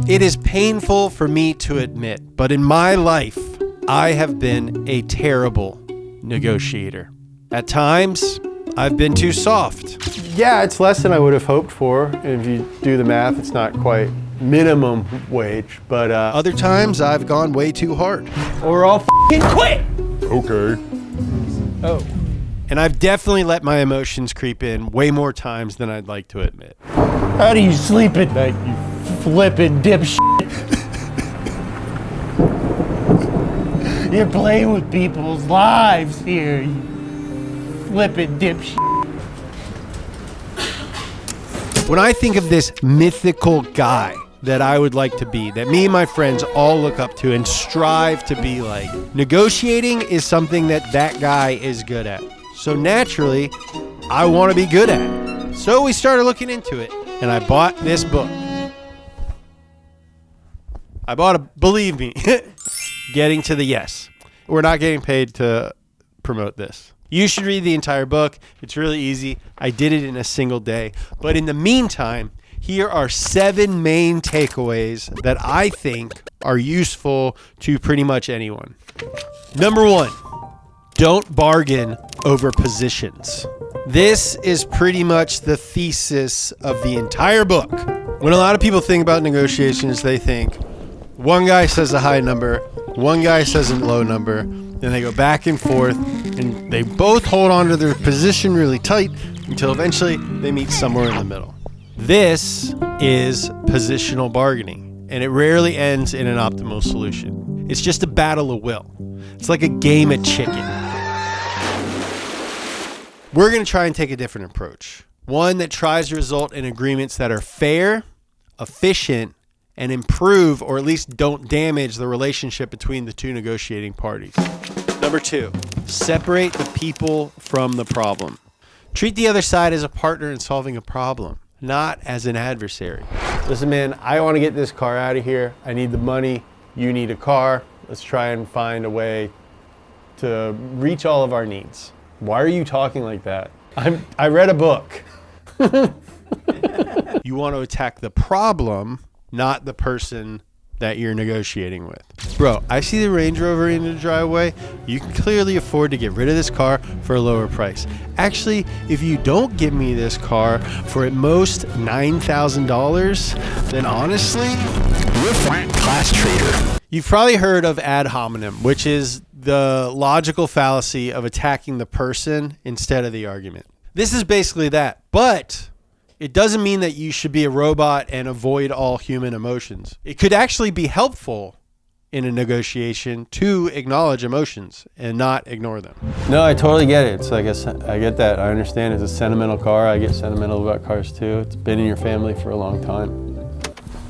It is painful for me to admit, but in my life, I have been a terrible negotiator. At times, I've been too soft. Yeah, it's less than I would have hoped for. If you do the math, it's not quite minimum wage, but Other times, I've gone way too hard. or I'll f***ing quit. Okay. Oh. And I've definitely let my emotions creep in way more times than I'd like to admit. How do you sleep at night, you flippin' dipshit? You're playing with people's lives here, you flippin' dipshit. When I think of this mythical guy that I would like to be, that me and my friends all look up to and strive to be like, negotiating is something that guy is good at. So naturally, I want to be good at it. So we started looking into it, and I bought this book. Believe me, Getting to the Yes. We're not getting paid to promote this. You should read the entire book. It's really easy. I did it in a single day. But in the meantime, here are 7 main takeaways that I think are useful to pretty much anyone. Number 1, don't bargain over positions. This is pretty much the thesis of the entire book. When a lot of people think about negotiations, they think one guy says a high number, one guy says a low number, then they go back and forth, and they both hold on to their position really tight until eventually they meet somewhere in the middle. This is positional bargaining, and it rarely ends in an optimal solution. It's just a battle of will. It's like a game of chicken. We're going to try and take a different approach. One that tries to result in agreements that are fair, efficient, and improve, or at least don't damage, the relationship between the two negotiating parties. Number 2, separate the people from the problem. Treat the other side as a partner in solving a problem, not as an adversary. Listen, man, I want to get this car out of here. I need the money. You need a car. Let's try and find a way to reach all of our needs. Why are you talking like that? I read a book. You want to attack the problem, not the person that you're negotiating with. Bro, I see the Range Rover in the driveway. You can clearly afford to get rid of this car for a lower price. Actually, if you don't give me this car for at most $9,000, then honestly, you're a class traitor. You've probably heard of ad hominem, which is the logical fallacy of attacking the person instead of the argument. This is basically that, but it doesn't mean that you should be a robot and avoid all human emotions. It could actually be helpful in a negotiation to acknowledge emotions and not ignore them. No, I totally get it. It's like I get that. I understand it's a sentimental car. I get sentimental about cars too. It's been in your family for a long time.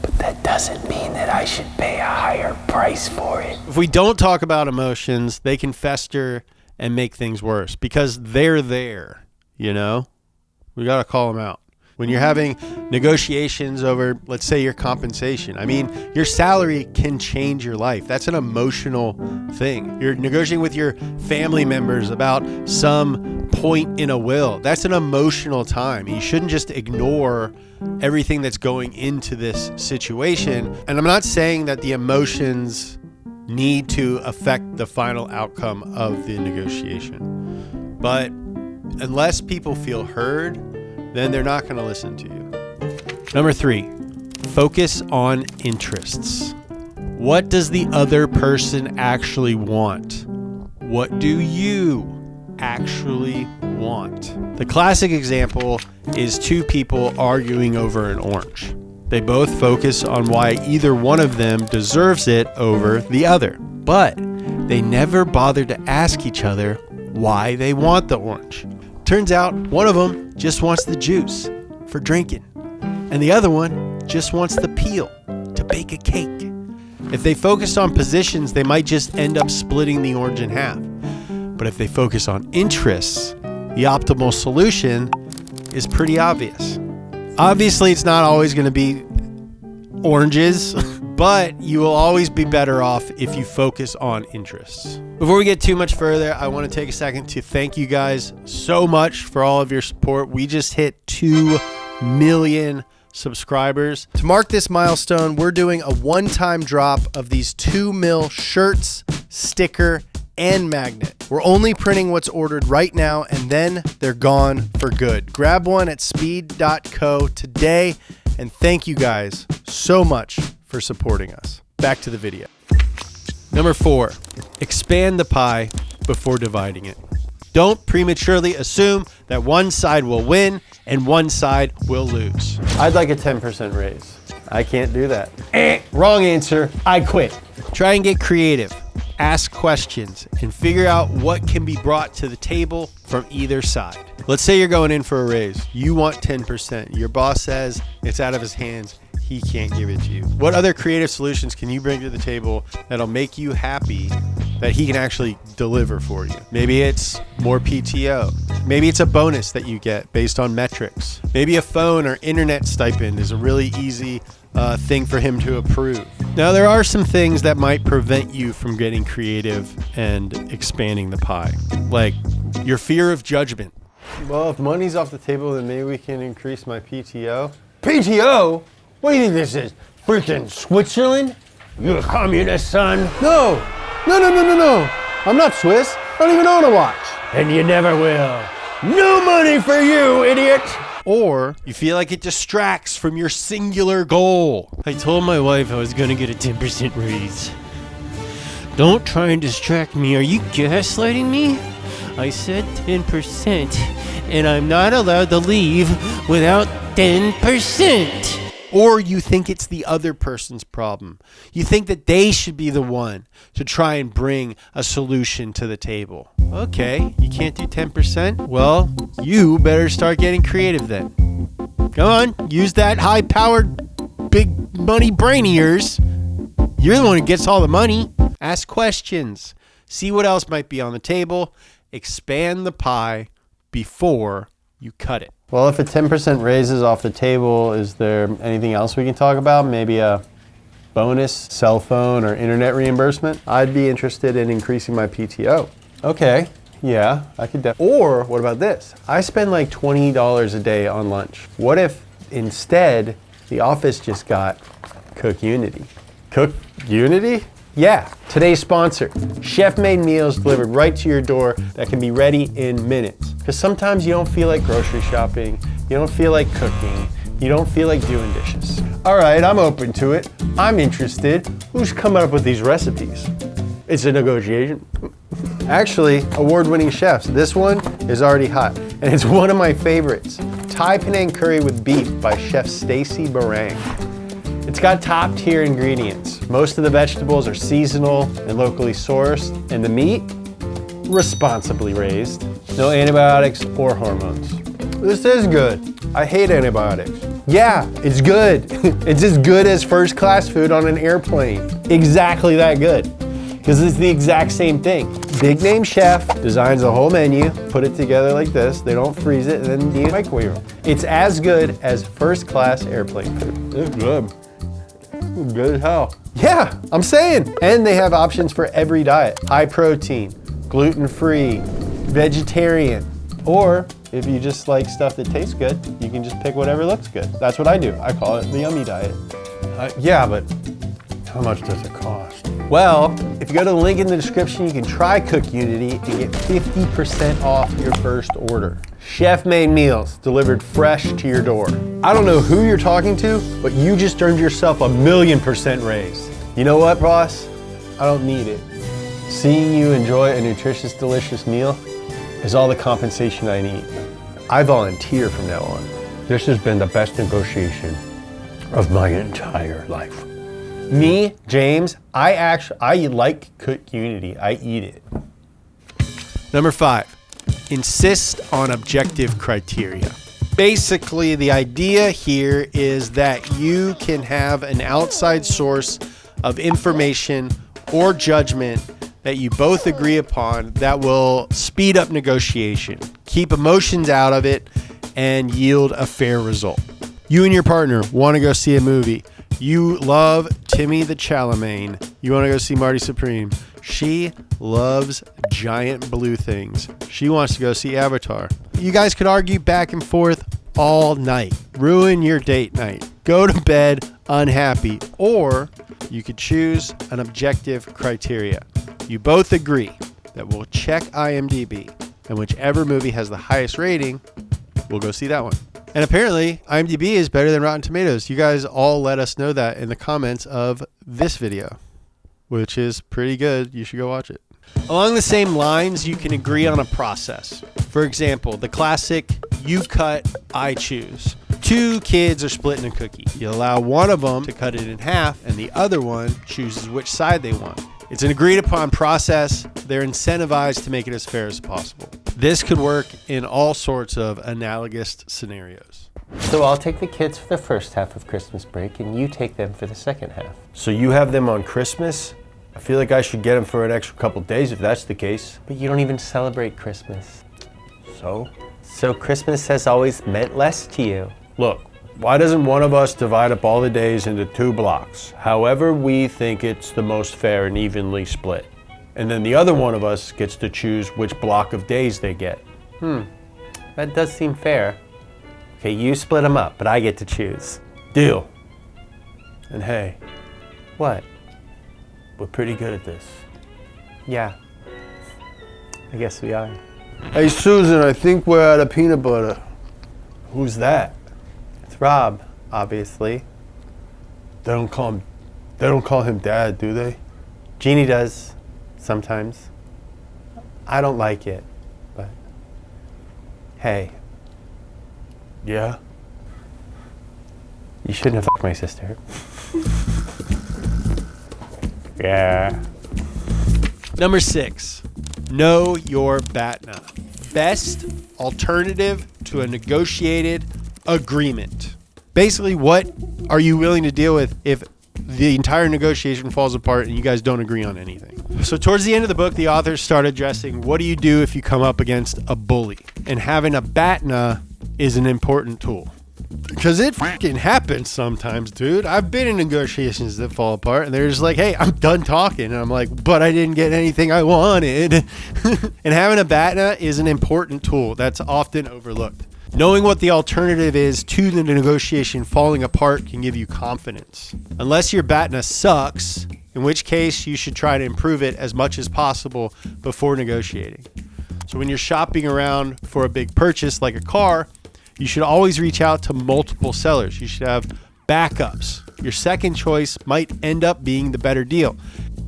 But that doesn't mean that I should pay a higher price for it. If we don't talk about emotions, they can fester and make things worse because they're there, you know? We got to call them out. When you're having negotiations over, let's say, your compensation, I mean, your salary can change your life. That's an emotional thing. You're negotiating with your family members about some point in a will. That's an emotional time. You shouldn't just ignore everything that's going into this situation. And I'm not saying that the emotions need to affect the final outcome of the negotiation. But unless people feel heard, then they're not going to listen to you. Number 3, focus on interests. What does the other person actually want? What do you actually want? The classic example is 2 people arguing over an orange. They both focus on why either one of them deserves it over the other, but they never bother to ask each other why they want the orange. Turns out one of them just wants the juice for drinking, and the other one just wants the peel to bake a cake. If they focus on positions, they might just end up splitting the orange in half. But if they focus on interests, the optimal solution is pretty obvious. Obviously, it's not always going to be oranges, but you will always be better off if you focus on interests. Before we get too much further, I want to take a second to thank you guys so much for all of your support. We just hit 2 million subscribers. To mark this milestone, we're doing a one-time drop of these 2 mil shirts, sticker, and magnet. We're only printing what's ordered right now, and then they're gone for good. Grab one at speed.co today, and thank you guys so much for supporting us. Back to the video. Number 4, expand the pie before dividing it. Don't prematurely assume that one side will win and one side will lose. I'd like a 10% raise. I can't do that. Wrong answer. I quit. Try and get creative. Ask questions and figure out what can be brought to the table from either side. Let's say you're going in for a raise. You want 10%. Your boss says it's out of his hands. He can't give it to you. What other creative solutions can you bring to the table that'll make you happy that he can actually deliver for you? Maybe it's more PTO. Maybe it's a bonus that you get based on metrics. Maybe a phone or internet stipend is a really easy thing for him to approve. Now, there are some things that might prevent you from getting creative and expanding the pie, like your fear of judgment. Well, if money's off the table, then maybe we can increase my PTO. PTO? What do you think this is? Freaking Switzerland? You a communist, son? No. I'm not Swiss. I don't even own a watch. And you never will. No money for you, idiot. Or you feel like it distracts from your singular goal. I told my wife I was going to get a 10% raise. Don't try and distract me. Are you gaslighting me? I said 10%, and I'm not allowed to leave without 10%. Or you think it's the other person's problem. You think that they should be the one to try and bring a solution to the table. Okay, you can't do 10%? Well, you better start getting creative then. Come on, use that high-powered, big money brain of yours. You're the one who gets all the money. Ask questions. See what else might be on the table. Expand the pie before you cut it. Well, if a 10% raise is off the table, is there anything else we can talk about? Maybe a bonus cell phone or internet reimbursement? I'd be interested in increasing my PTO. Okay, yeah, I could Or what about this? I spend like $20 a day on lunch. What if instead the office just got Cook Unity? Cook Unity? Yeah, today's sponsor, chef-made meals delivered right to your door that can be ready in minutes. Because sometimes you don't feel like grocery shopping, you don't feel like cooking, you don't feel like doing dishes. All right, I'm open to it. I'm interested. Who's coming up with these recipes? It's a negotiation. Actually, award-winning chefs. This one is already hot, and it's one of my favorites. Thai Penang curry with beef by Chef Stacy Barang. It's got top-tier ingredients. Most of the vegetables are seasonal and locally sourced, and the meat, responsibly raised. No antibiotics or hormones. This is good. I hate antibiotics. Yeah, it's good. It's as good as first-class food on an airplane. Exactly that good. Because it's the exact same thing. Big name chef designs a whole menu, put it together like this. They don't freeze it, and then you microwave it. It's as good as first-class airplane food. It's good. Good as hell. Yeah, I'm saying. And they have options for every diet. High protein, gluten-free, vegetarian. Or if you just like stuff that tastes good, you can just pick whatever looks good. That's what I do. I call it the yummy diet. Yeah, but how much does it cost? Well, if you go to the link in the description, you can try Cook Unity and get 50% off your first order. Chef-made meals delivered fresh to your door. I don't know who you're talking to, but you just earned yourself a 1,000,000% raise. You know what, boss? I don't need it. Seeing you enjoy a nutritious, delicious meal is all the compensation I need. I volunteer from now on. This has been the best negotiation of my entire life. Me, James, I like Cook Unity. I eat it. Number 5, insist on objective criteria. Basically, the idea here is that you can have an outside source of information or judgment that you both agree upon that will speed up negotiation, keep emotions out of it, and yield a fair result. You and your partner want to go see a movie. You love Timmy the Chalamet. You want to go see Marty Supreme. She loves giant blue things. She wants to go see Avatar. You guys could argue back and forth all night. Ruin your date night. go to bed unhappy. Or you could choose an objective criteria. You both agree that we'll check IMDb, and whichever movie has the highest rating, we'll go see that one. And apparently, IMDb is better than Rotten Tomatoes. You guys all let us know that in the comments of this video, which is pretty good. You should go watch it. Along the same lines, you can agree on a process. For example, the classic you cut, I choose. Two kids are splitting a cookie. You allow one of them to cut it in half, and the other one chooses which side they want. It's an agreed upon process. They're incentivized to make it as fair as possible. This could work in all sorts of analogous scenarios. So I'll take the kids for the first half of Christmas break, and you take them for the second half. So you have them on Christmas? I feel like I should get them for an extra couple days if that's the case. But you don't even celebrate Christmas. So? So Christmas has always meant less to you. Look, why doesn't one of us divide up all the days into 2 blocks, however we think it's the most fair and evenly split? And then the other one of us gets to choose which block of days they get. That does seem fair. Okay, you split them up, but I get to choose. Deal. And hey, What? we're pretty good at this. Yeah. I guess we are. Hey Susan, I think we're out of peanut butter. Who's that? It's Rob, obviously. They don't call him Dad, do they? Jeannie does, sometimes. I don't like it, but hey, Yeah? you shouldn't have fucked my sister. Yeah. Number 6, know your BATNA. Best alternative to a negotiated agreement. Basically, what are you willing to deal with if the entire negotiation falls apart and you guys don't agree on anything? So towards the end of the book, the authors start addressing what do you do if you come up against a bully? And having a BATNA is an important tool. Because it fucking happens sometimes, dude. I've been in negotiations that fall apart and they're just like, hey, I'm done talking. And I'm like, but I didn't get anything I wanted. And having a BATNA is an important tool that's often overlooked. Knowing what the alternative is to the negotiation falling apart can give you confidence. Unless your BATNA sucks, in which case you should try to improve it as much as possible before negotiating. So when you're shopping around for a big purchase like a car, you should always reach out to multiple sellers. You should have backups. Your second choice might end up being the better deal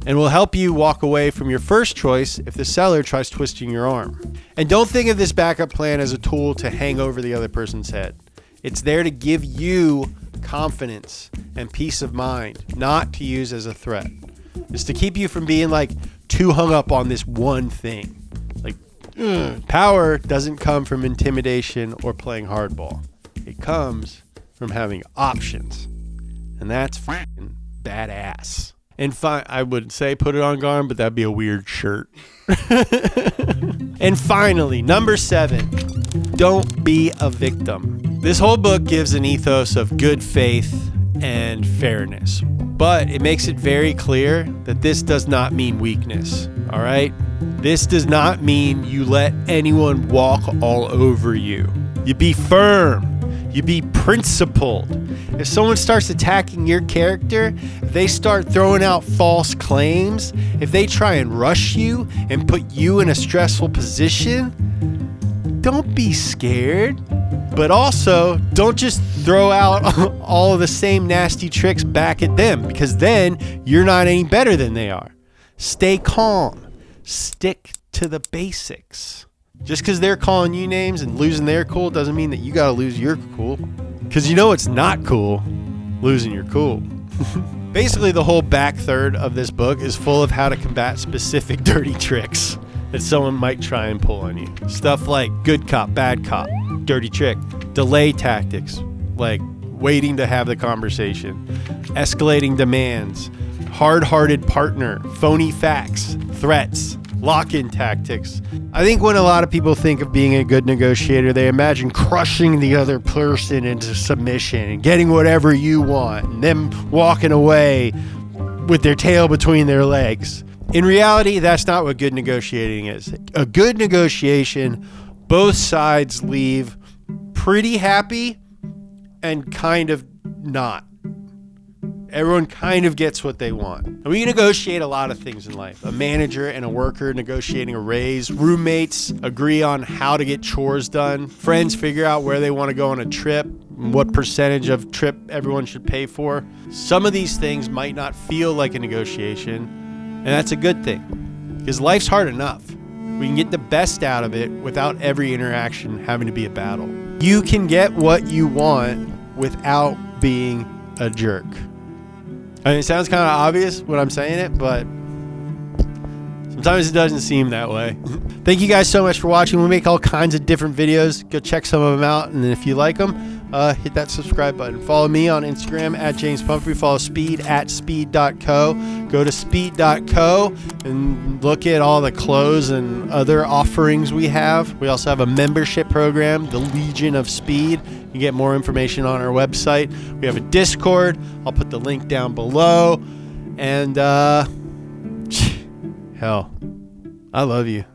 and will help you walk away from your first choice if the seller tries twisting your arm. And don't think of this backup plan as a tool to hang over the other person's head. It's there to give you confidence and peace of mind, not to use as a threat. It's to keep you from being like too hung up on this one thing. Like, power doesn't come from intimidation or playing hardball. It comes from having options. And that's fucking badass. And I would say put it on Garm, but that'd be a weird shirt. And finally, number 7, don't be a victim. This whole book gives an ethos of good faith and fairness, but it makes it very clear that this does not mean weakness, all right? This does not mean you let anyone walk all over you. You be firm. You be principled. If someone starts attacking your character, if they start throwing out false claims, if they try and rush you and put you in a stressful position, don't be scared. But also, don't just throw out all of the same nasty tricks back at them, because then you're not any better than they are. Stay calm. Stick to the basics. Just because they're calling you names and losing their cool doesn't mean that you got to lose your cool. Because you know it's not cool losing your cool. Basically, the whole back third of this book is full of how to combat specific dirty tricks that someone might try and pull on you. Stuff like good cop, bad cop, dirty trick, delay tactics, like waiting to have the conversation, escalating demands, hard-hearted partner, phony facts, threats, lock-in tactics. I think when a lot of people think of being a good negotiator, they imagine crushing the other person into submission and getting whatever you want and them walking away with their tail between their legs. In reality, that's not what good negotiating is. A good negotiation, both sides leave pretty happy and kind of not. Everyone kind of gets what they want. And we negotiate a lot of things in life. A manager and a worker negotiating a raise. Roommates agree on how to get chores done. Friends figure out where they want to go on a trip, what percentage of trip everyone should pay for. Some of these things might not feel like a negotiation, and that's a good thing, because life's hard enough. We can get the best out of it without every interaction having to be a battle. You can get what you want without being a jerk. I mean, it sounds kind of obvious when I'm saying it, but sometimes it doesn't seem that way. Thank you guys so much for watching. We make all kinds of different videos. Go check some of them out, and if you like them, hit that subscribe button. Follow me on Instagram at James Pumphrey. Follow Speed at speed.co. Go to speed.co and look at all the clothes and other offerings we have. We also have a membership program, the Legion of Speed. You get more information on our website. We have a Discord. I'll put the link down below. And hell, I love you.